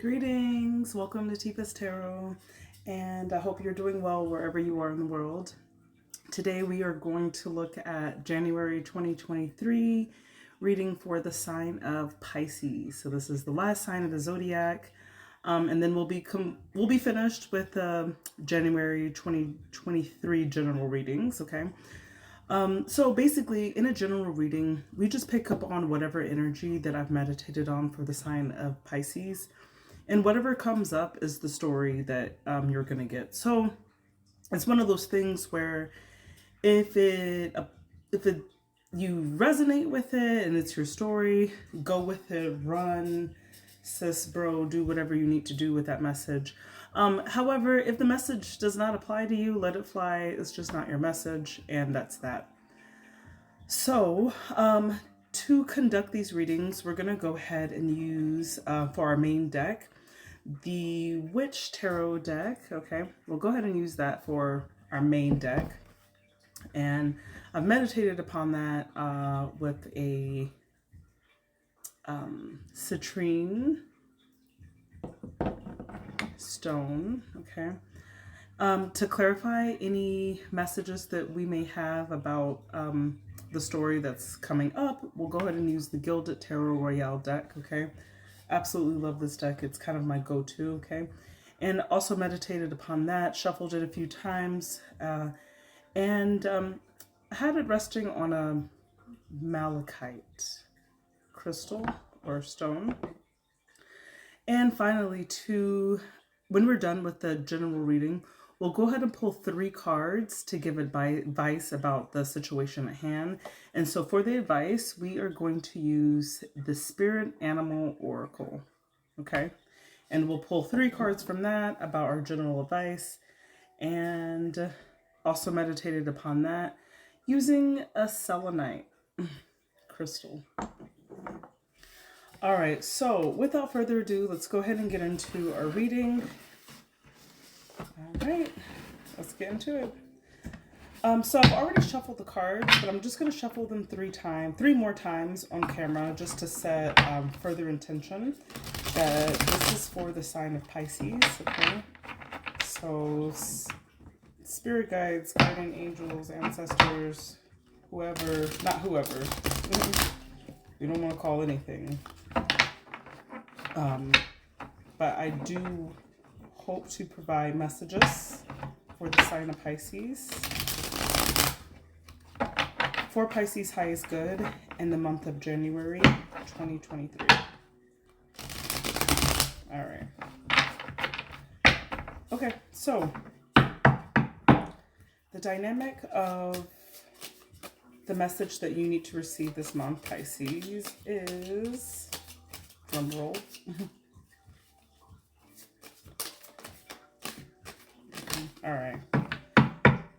Greetings, welcome to Tifa's Tarot, and I hope you're doing well wherever you are in the world. Today we are going to look at January 2023 reading for the sign of Pisces. So this is the last sign of the zodiac, and then we'll be finished with January 2023 general readings. Okay. So basically, in a general reading, we just pick up on whatever energy that I've meditated on for the sign of Pisces. And whatever comes up is the story that you're going to get. So it's one of those things where if it you resonate with it and it's your story, go with it, run, sis, bro, do whatever you need to do with that message. However, if the message does not apply to you, let it fly. It's just not your message, and that's that. So, to conduct these readings, we're going to go ahead and use, for our main deck, the Witch Tarot deck. Okay, we'll go ahead and use that for our main deck. And I've meditated upon that with a citrine stone. Okay. To clarify any messages that we may have about the story that's coming up, we'll go ahead and use the Gilded Tarot Royale deck. Okay. Absolutely love this deck. It's kind of my go-to. Okay. And also meditated upon that, shuffled it a few times, and had it resting on a malachite crystal or stone. And finally, when we're done with the general reading, we'll go ahead and pull 3 cards to give advice about the situation at hand. And so for the advice, we are going to use the Spirit Animal Oracle. Okay? And we'll pull 3 cards from that about our general advice, and also meditated upon that using a selenite crystal. All right, so without further ado, let's go ahead and get into our reading. All right, let's get into it. So I've already shuffled the cards, but I'm just going to shuffle them 3 more times on camera, just to set further intention that this is for the sign of Pisces. Okay, so spirit guides, guardian angels, ancestors, whoever, not whoever, you don't want to call anything. But I do hope to provide messages for the sign of Pisces. For Pisces highest good in the month of January 2023. All right. Okay, so the dynamic of the message that you need to receive this month, Pisces, is, drum roll. All right.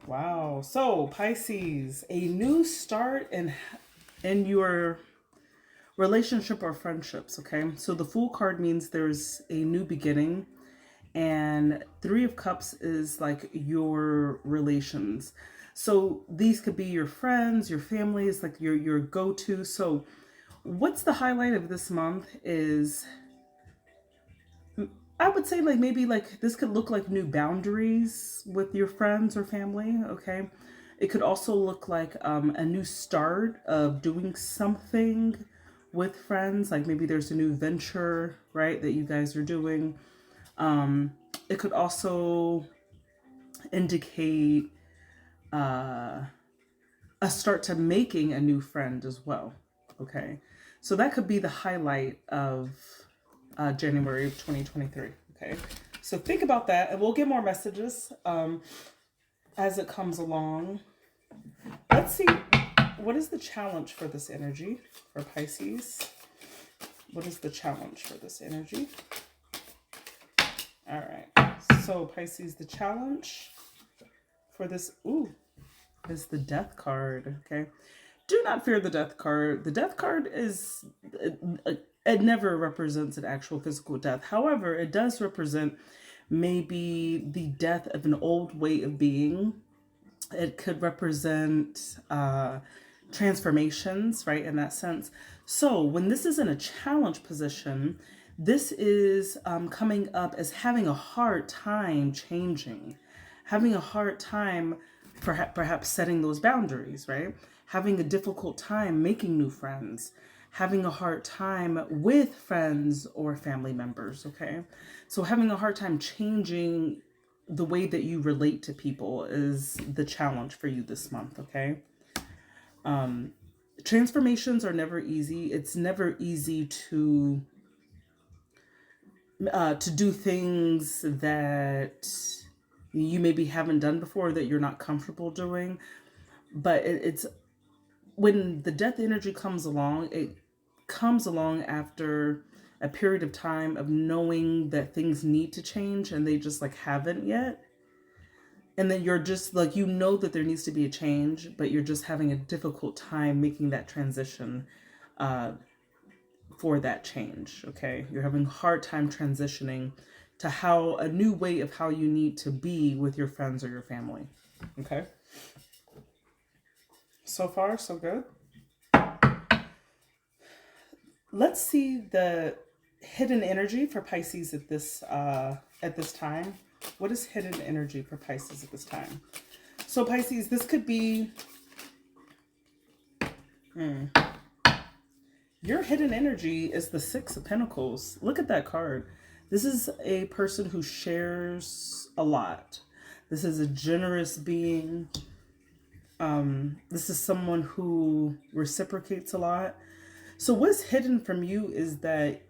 Wow. So Pisces, a new start in your relationship or friendships. Okay. So the Fool card means there's a new beginning, and 3 of Cups is like your relations. So these could be your friends, your family, is like your go-to. So what's the highlight of this month is, I would say, like, maybe like this could look like new boundaries with your friends or family. Okay. It could also look like a new start of doing something with friends. Like maybe there's a new venture, right, that you guys are doing. It could also indicate a start to making a new friend as well. Okay. So that could be the highlight of January of 2023. Okay. So think about that, and we'll get more messages as it comes along. Let's see, what is the challenge for this energy for Pisces? What is the challenge for this energy? All right. So Pisces, the challenge for this, is the Death card. Okay. Do not fear the Death card. The Death card is, it never represents an actual physical death. However, it does represent maybe the death of an old way of being. It could represent transformations, right, in that sense. So when this is in a challenge position, This is coming up as having a hard time changing, having a hard time perhaps setting those boundaries, right? Having a difficult time making new friends, having a hard time with friends or family members, okay? So having a hard time changing the way that you relate to people is the challenge for you this month, okay? Transformations are never easy. It's never easy to do things that you maybe haven't done before, that you're not comfortable doing. But it's when the death energy comes along, it comes along after a period of time of knowing that things need to change and they just like haven't yet. And then you're just like, you know that there needs to be a change, but you're just having a difficult time making that transition for that change, okay? You're having a hard time transitioning to how a new way of how you need to be with your friends or your family, okay? So far, so good. Let's see the hidden energy for Pisces at this time. What is hidden energy for Pisces at this time? So Pisces, this could be your hidden energy is the Six of Pentacles. Look at that card. This is a person who shares a lot. This is a generous being. This is someone who reciprocates a lot. So what's hidden from you is that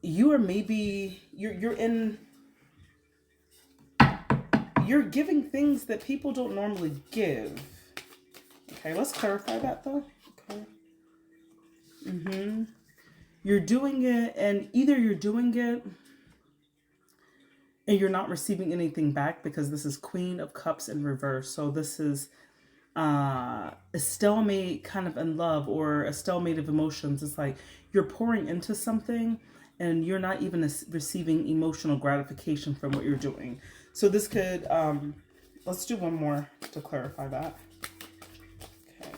you are maybe you're giving things that people don't normally give. Okay, let's clarify that though. Okay. You're doing it, and either you're doing it and you're not receiving anything back, because this is Queen of Cups in reverse. So this is a stalemate kind of in love, or a stalemate of emotions. It's like you're pouring into something and you're not even receiving emotional gratification from what you're doing. So this could, let's do one more to clarify that. Okay.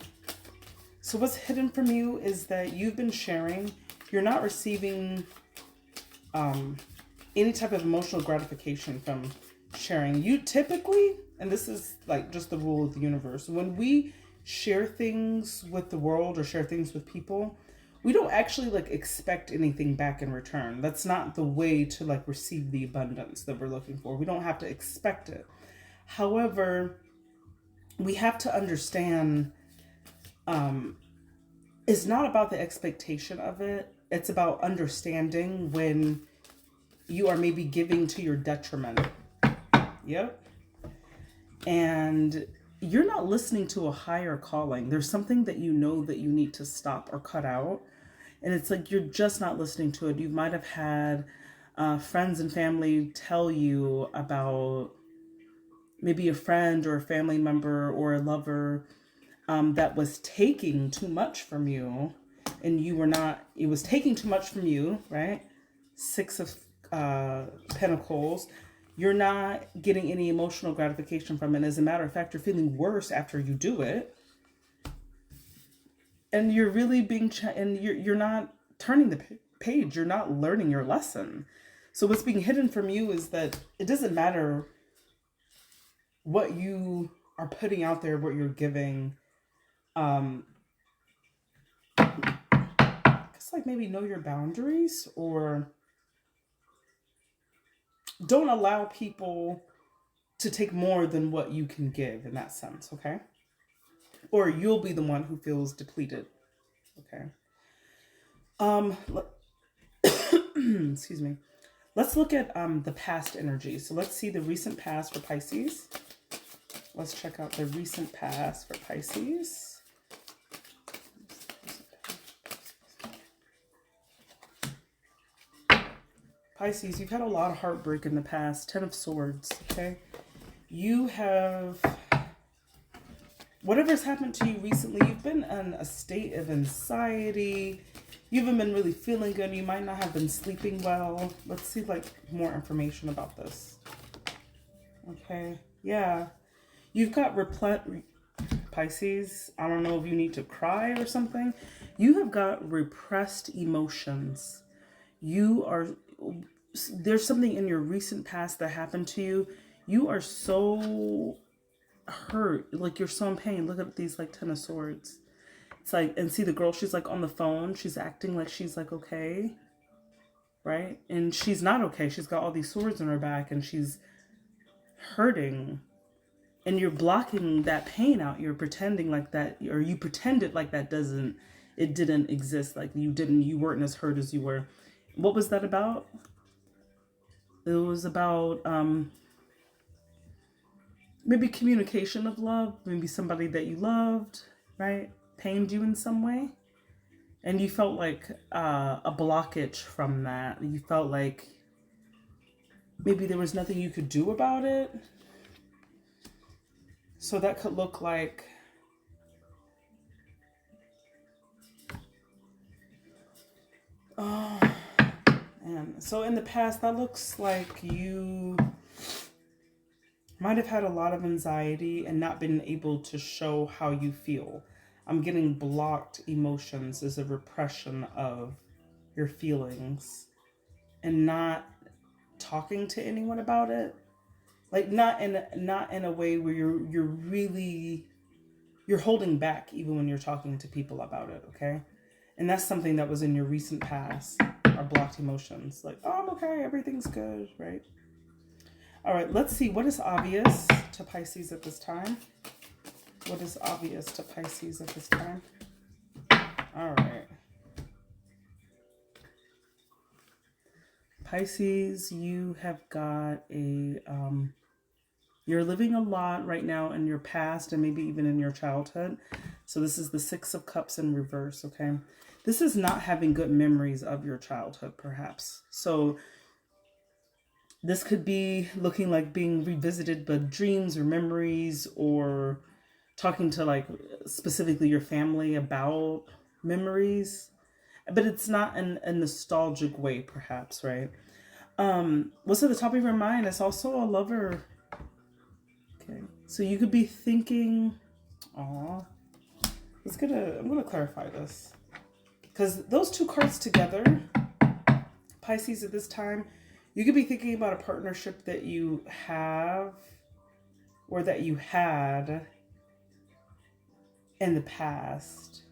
So what's hidden from you is that you've been sharing, you're not receiving any type of emotional gratification from sharing. You typically, and this is like just the rule of the universe, when we share things with the world or share things with people, we don't actually like expect anything back in return. That's not the way to like receive the abundance that we're looking for. We don't have to expect it. However, we have to understand it's not about the expectation of it. It's about understanding when you are maybe giving to your detriment. Yep. And you're not listening to a higher calling. There's something that you know that you need to stop or cut out. And it's like you're just not listening to it. You might have had friends and family tell you about maybe a friend or a family member or a lover that was taking too much from you, and you were not, it was taking too much from you, right? Six of Pentacles. You're not getting any emotional gratification from it. As a matter of fact, you're feeling worse after you do it. And you're really being, and you're not turning the page. You're not learning your lesson. So what's being hidden from you is that it doesn't matter what you are putting out there, what you're giving. It's like maybe know your boundaries, or don't allow people to take more than what you can give in that sense, okay? Or you'll be the one who feels depleted, okay? Excuse me. Let's look at the past energy. So let's see the recent past for Pisces. Let's check out the recent past for Pisces. Pisces, you've had a lot of heartbreak in the past. Ten of Swords, okay? You have, whatever's happened to you recently, you've been in a state of anxiety. You haven't been really feeling good. You might not have been sleeping well. Let's see like more information about this. Okay, yeah. You've got Pisces, I don't know if you need to cry or something. You have got repressed emotions. You are, there's something in your recent past that happened to you. You are so hurt, like you're so in pain. Look at these like 10 of Swords. It's like, and see the girl, she's like on the phone, she's acting like she's like okay, right? And she's not okay. She's got all these swords in her back and she's hurting. And you're blocking that pain out. You're pretending like that, or you pretended like that it didn't exist. Like you weren't as hurt as you were. What was that about? It was about maybe communication of love, maybe somebody that you loved, right? Pained you in some way. And you felt like a blockage from that. You felt like maybe there was nothing you could do about it. So that could look like oh man. So in the past, that looks like you might have had a lot of anxiety and not been able to show how you feel. I'm getting blocked emotions as a repression of your feelings and not talking to anyone about it. Like not in a way where you're holding back even when you're talking to people about it, okay? And that's something that was in your recent past, are blocked emotions. Like, oh, I'm okay, everything's good, right? All right, let's see what is obvious to Pisces at this time. What is obvious to Pisces at this time? All right. Pisces, you have got a, you're living a lot right now in your past and maybe even in your childhood. So this is the 6 of Cups in reverse, okay? This is not having good memories of your childhood, perhaps. So this could be looking like being revisited by dreams or memories, or talking to like specifically your family about memories. But it's not in a nostalgic way, perhaps, right? What's at the top of your mind? It's also a lover. Okay, so you could be thinking, aw, I'm gonna clarify this. Because those 2 cards together, Pisces at this time, you could be thinking about a partnership that you have or that you had in the past.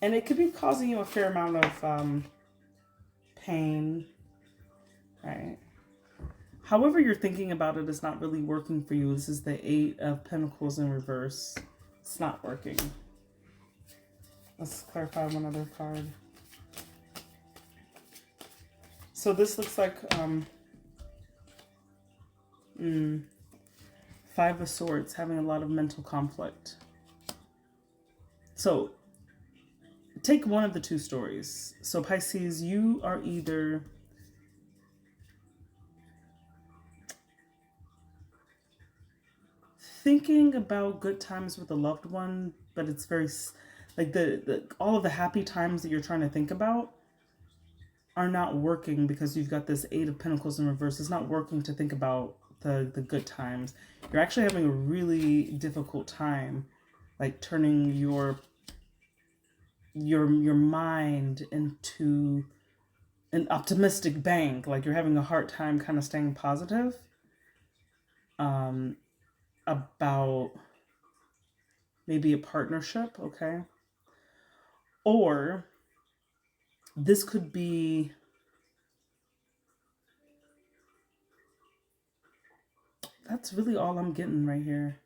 And it could be causing you a fair amount of pain, right? However you're thinking about it is not really working for you. This is the 8 of Pentacles in reverse. It's not working. Let's clarify one other card. So this looks like 5 of Swords, having a lot of mental conflict. So take one of the 2 stories. So Pisces, you are either thinking about good times with a loved one, but it's very like all of the happy times that you're trying to think about are not working because you've got this 8 of Pentacles in reverse. It's not working to think about the good times. You're actually having a really difficult time, like turning your mind into an optimistic bank. Like you're having a hard time kind of staying positive about maybe a partnership, okay? Or this could be that's really all I'm getting right here.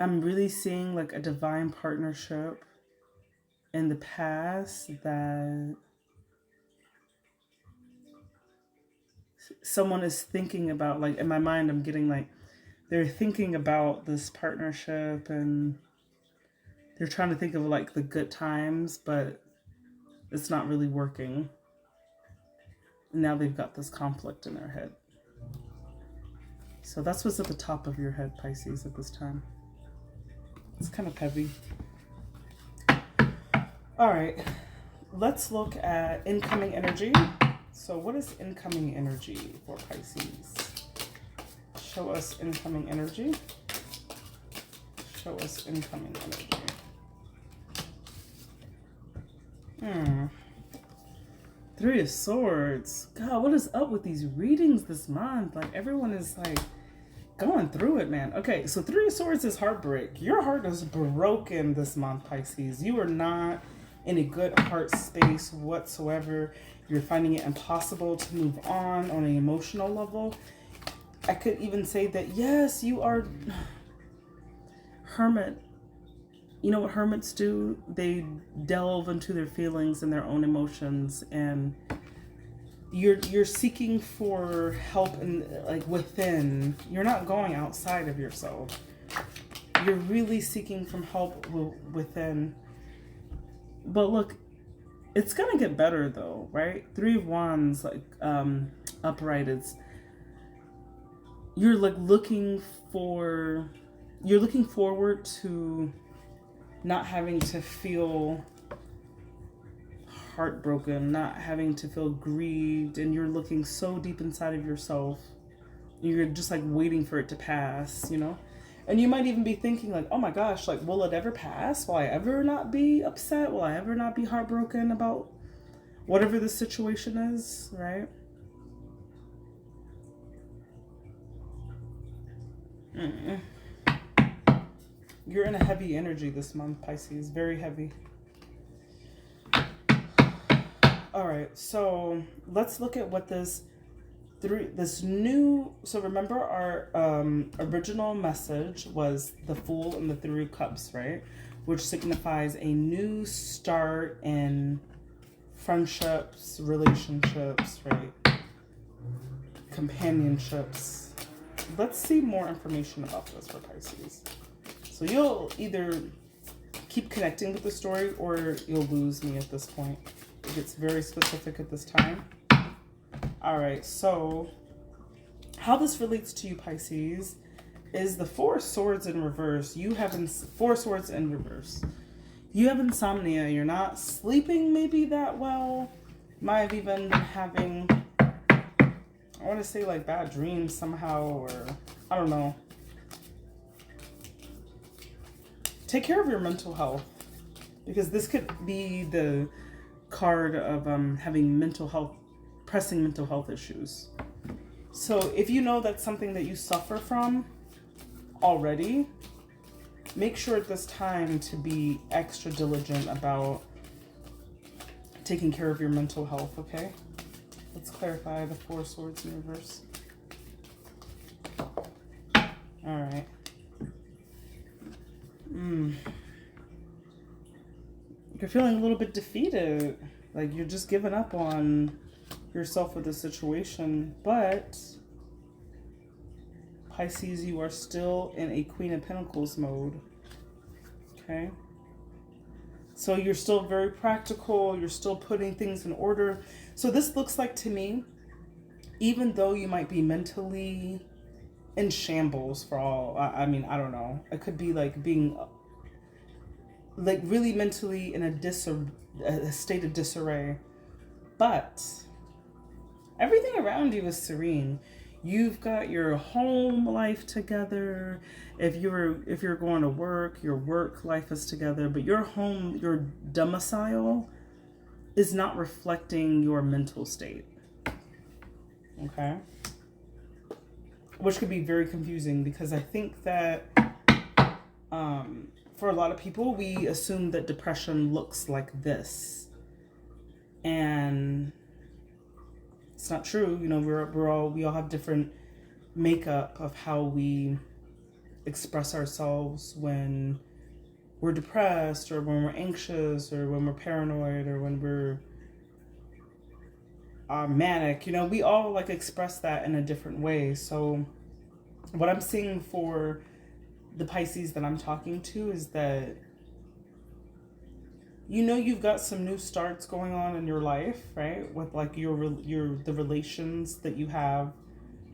I'm really seeing like a divine partnership in the past that someone is thinking about. Like in my mind, I'm getting like they're thinking about this partnership and they're trying to think of like the good times, but it's not really working. And now they've got this conflict in their head. So that's what's at the top of your head, Pisces, at this time. It's kind of heavy. All right, let's look at incoming energy. So what is incoming energy for Pisces? Show us incoming energy. Show us incoming energy. Hmm. Three of Swords. God, what is up with these readings this month? Like, everyone is like going through it, man. Okay, so Three of Swords is heartbreak. Your heart is broken this month, Pisces. You are not in a good heart space whatsoever. You're finding it impossible to move on an emotional level. I could even say that, yes, you are hermit. You know what hermits do? They delve into their feelings and their own emotions, and you're seeking for help in, like, within. You're not going outside of yourself. You're really seeking from help within. But look, it's gonna get better though, right? Three of Wands, like, upright. You're like you're looking forward to not having to feel heartbroken, not having to feel grieved, and you're looking so deep inside of yourself. You're just like waiting for it to pass, you know? And you might even be thinking like, oh my gosh, like, will it ever pass? Will I ever not be upset? Will I ever not be heartbroken about whatever the situation is, right? You're in a heavy energy this month, Pisces. Very heavy. All right, so let's look at what so remember our original message was the Fool and the Three of Cups, right? Which signifies a new start in friendships, relationships, right? Companionships. Let's see more information about this for Pisces. So you'll either keep connecting with the story or you'll lose me at this point. It gets very specific at this time. All right, so how this relates to you, Pisces, is the Four of Swords in reverse. You have Four Swords in reverse. You have insomnia. You're not sleeping maybe that well. Might have even been having, I want to say, like, bad dreams somehow, or I don't know. Take care of your mental health, because this could be the card of having pressing mental health issues. So if you know that's something that you suffer from already, make sure at this time to be extra diligent about taking care of your mental health, okay? Let's clarify the Four Swords in reverse. All right. You're feeling a little bit defeated. Like, you're just giving up on yourself with the situation. But, Pisces, you are still in a Queen of Pentacles mode. Okay? So you're still very practical. You're still putting things in order. So this looks like, to me, even though you might be mentally in shambles for all, I mean, I don't know. It could be like being like really mentally in a state of disarray. But everything around you is serene. You've got your home life together. If you're going to work, your work life is together, but your home, your domicile is not reflecting your mental state. Okay? Which could be very confusing, because I think that for a lot of people, we assume that depression looks like this. And it's not true. You know, we all have different makeup of how we express ourselves when we're depressed, or when we're anxious, or when we're paranoid, or when we're manic. You know, we all like express that in a different way. So what I'm seeing for the Pisces that I'm talking to is that, you know, you've got some new starts going on in your life, right? With like the relations that you have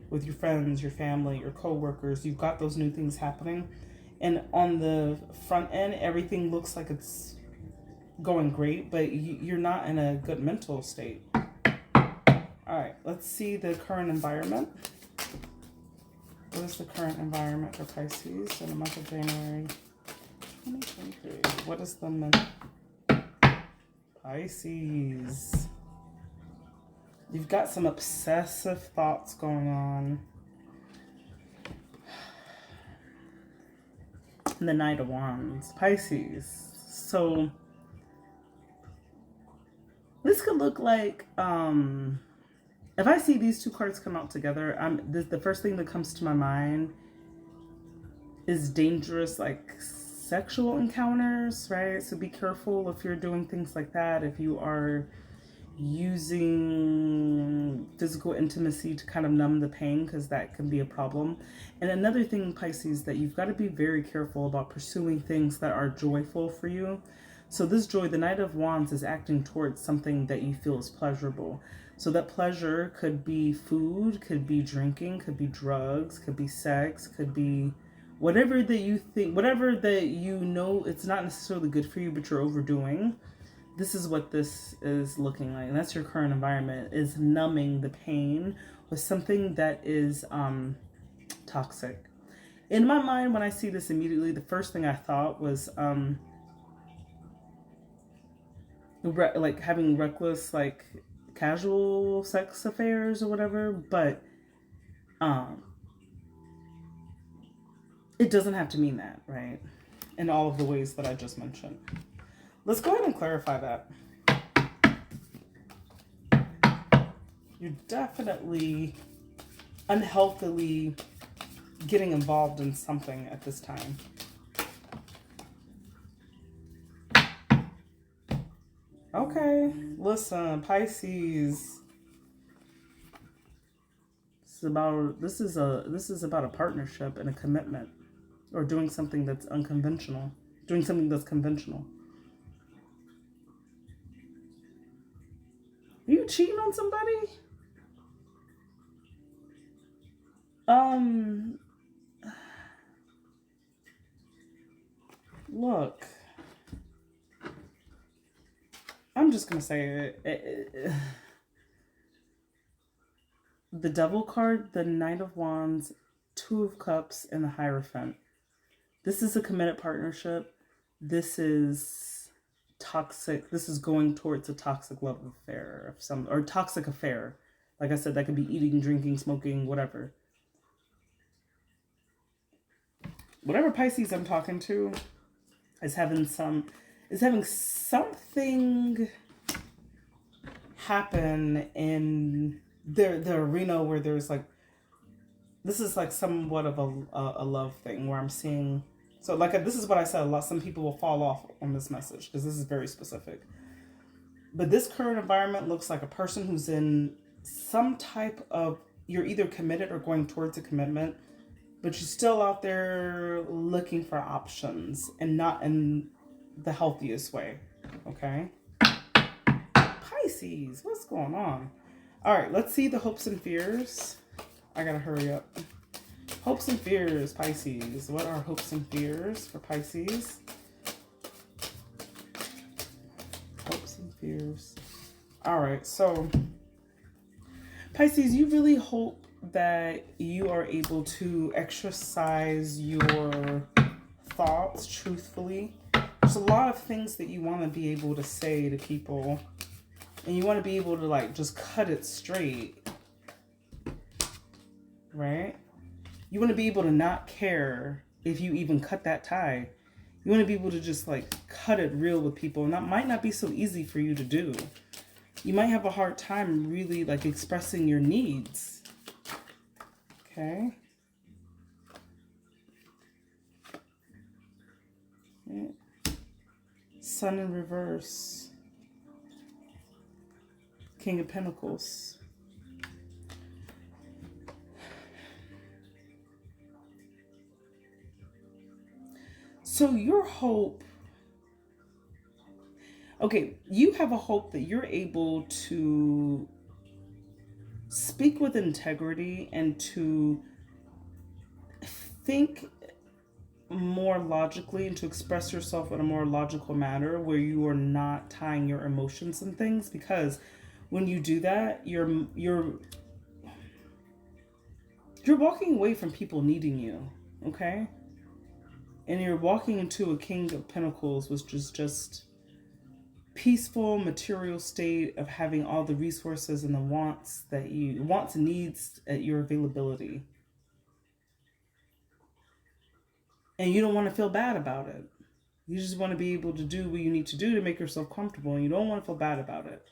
with your friends, your family, your coworkers. You've got those new things happening. And on the front end, everything looks like it's going great, but you're not in a good mental state. All right, let's see the current environment. What is the current environment for Pisces in the month of January 2023? What is the month? Pisces. You've got some obsessive thoughts going on. The Knight of Wands. Pisces. So this could look like, if I see these two cards come out together, the first thing that comes to my mind is dangerous, like sexual encounters, right? So be careful if you're doing things like that. If you are using physical intimacy to kind of numb the pain, because that can be a problem. And another thing, Pisces, that you've got to be very careful about pursuing things that are joyful for you. So this joy, the Knight of Wands, is acting towards something that you feel is pleasurable. So that pleasure could be food, could be drinking, could be drugs, could be sex, could be whatever that you think, whatever that you know it's not necessarily good for you, but you're overdoing. This is what this is looking like. And that's your current environment, is numbing the pain with something that is toxic. In my mind, when I see this immediately, the first thing I thought was like having reckless, like casual sex affairs or whatever. But it doesn't have to mean that, right? In all of the ways that I just mentioned. Let's go ahead and clarify that. You're definitely unhealthily getting involved in something at this time. Okay, listen, Pisces. This is about a partnership and a commitment, or doing something that's unconventional, doing something that's conventional. Are you cheating on somebody? Look, I'm just gonna say it. The Devil card, the Knight of Wands, Two of Cups, and the Hierophant. This is a committed partnership. This is toxic. This is going towards a toxic love affair of some, or toxic affair. Like I said, that could be eating, drinking, smoking, whatever. Whatever Pisces I'm talking to is having something happen in the arena where there's like, this is like somewhat of a love thing where I'm seeing. So like this is what I said a lot. Some people will fall off on this message because this is very specific. But this current environment looks like a person who's in some type of, you're either committed or going towards a commitment, but you're still out there looking for options and not in the healthiest way. Okay? Pisces, what's going on? All right, let's see the hopes and fears. I gotta hurry up. Hopes and fears, Pisces. What are hopes and fears for Pisces? Hopes and fears. All right, so Pisces, you really hope that you are able to exercise your thoughts truthfully. There's a lot of things that you want to be able to say to people, and you want to be able to like just cut it straight, right? You want to be able to not care if you even cut that tie. You want to be able to just like cut it real with people, and that might not be so easy for you to do. You might have a hard time really like expressing your needs. Okay. Yeah. Sun in reverse. King of Pentacles. So your hope, okay, you have a hope that you're able to speak with integrity and to think more logically and to express yourself in a more logical manner where you are not tying your emotions and things, because when you do that, you're walking away from people needing you, okay? And you're walking into a King of Pentacles, which is just peaceful material state of having all the resources and the wants and needs at your availability. And you don't want to feel bad about it. You just want to be able to do what you need to do to make yourself comfortable, and you don't want to feel bad about it.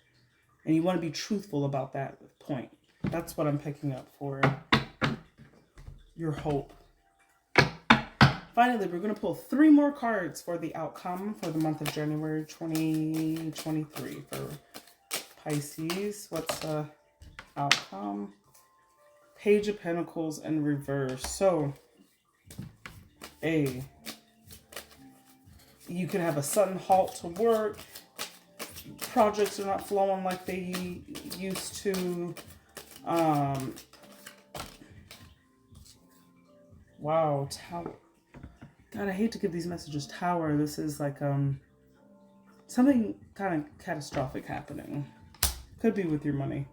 And you want to be truthful about that point. That's what I'm picking up for your hope. Finally, we're going to pull 3 more cards for the outcome for the month of January 2023 for Pisces. What's the outcome? Page of Pentacles in reverse. So, you could have a sudden halt to work. Projects are not flowing like they used to. Wow, Tower. God, I hate to give these messages. Tower. This is like something kind of catastrophic happening. Could be with your money.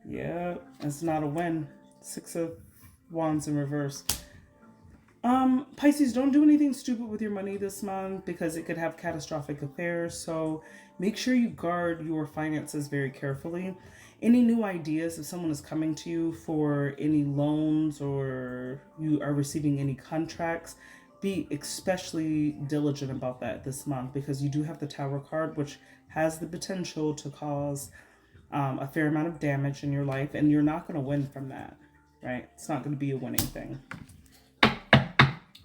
Yeah, it's not a win. 6 of Wands in reverse. Pisces, don't do anything stupid with your money this month because it could have catastrophic affairs. So make sure you guard your finances very carefully. Any new ideas, if someone is coming to you for any loans or you are receiving any contracts, be especially diligent about that this month because you do have the Tower card, which has the potential to cause a fair amount of damage in your life, and you're not going to win from that, right? It's not going to be a winning thing.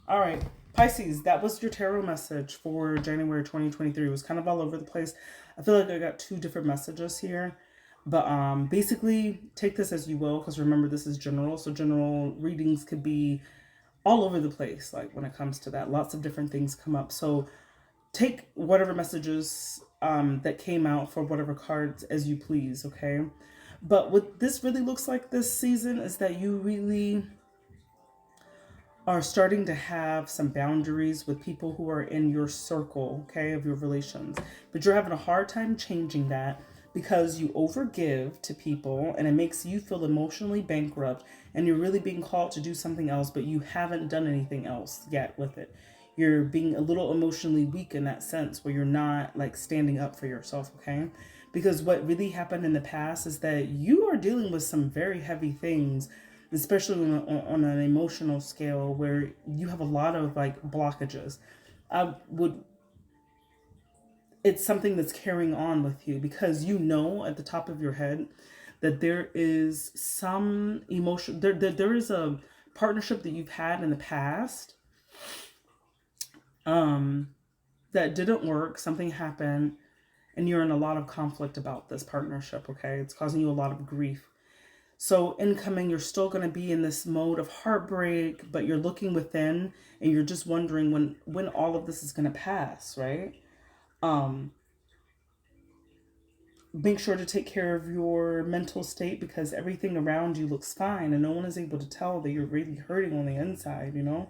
All right, Pisces, that was your tarot message for January 2023. It was kind of all over the place. I feel like I got 2 different messages here. But basically, take this as you will, because remember, this is general. So general readings could be all over the place, like when it comes to that. Lots of different things come up. So take whatever messages that came out for whatever cards as you please, okay? But what this really looks like this season is that you really are starting to have some boundaries with people who are in your circle, okay, of your relations. But you're having a hard time changing that because you overgive to people and it makes you feel emotionally bankrupt and you're really being called to do something else, but you haven't done anything else yet with it. You're being a little emotionally weak in that sense where you're not like standing up for yourself, okay? Because what really happened in the past is that you are dealing with some very heavy things, especially on an emotional scale where you have a lot of like blockages. It's something that's carrying on with you because you know at the top of your head that there is some emotion, there is a partnership that you've had in the past that didn't work, something happened, and you're in a lot of conflict about this partnership, okay? It's causing you a lot of grief. So incoming, you're still going to be in this mode of heartbreak, but you're looking within and you're just wondering when all of this is going to pass, right? Make sure to take care of your mental state because everything around you looks fine and no one is able to tell that you're really hurting on the inside, you know?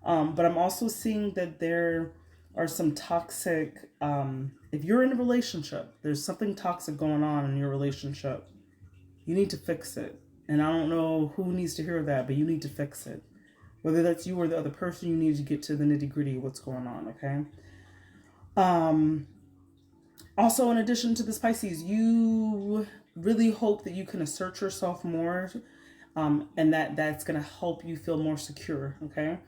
But I'm also seeing that there are some toxic, if you're in a relationship, there's something toxic going on in your relationship. You need to fix it. And I don't know who needs to hear that, but you need to fix it. Whether that's you or the other person, you need to get to the nitty-gritty of what's going on, okay? Also, in addition to this, Pisces, you really hope that you can assert yourself more, and that's going to help you feel more secure, okay?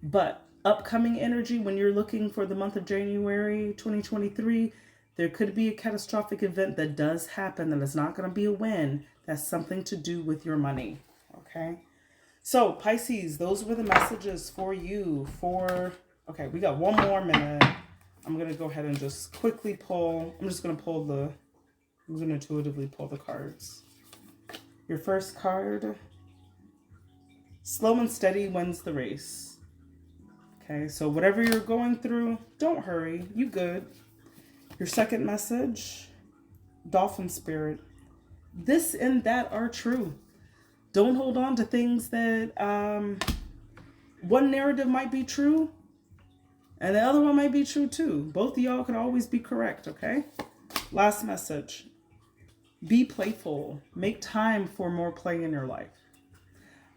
But upcoming energy, when you're looking for the month of January 2023, there could be a catastrophic event that does happen that is not going to be a win. That's something to do with your money, okay? So, Pisces, those were the messages for you okay, we got one more minute. I'm going to go ahead and just quickly pull. I'm going to intuitively pull the cards. Your first card, slow and steady wins the race. Okay, so whatever you're going through, don't hurry. You good. Your second message, dolphin spirit. This and that are true. Don't hold on to things that one narrative might be true and the other one might be true too. Both of y'all could always be correct, okay? Last message. Be playful. Make time for more play in your life.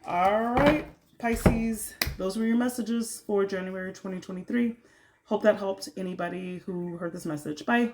All right, Pisces. Those were your messages for January 2023. Hope that helped anybody who heard this message. Bye.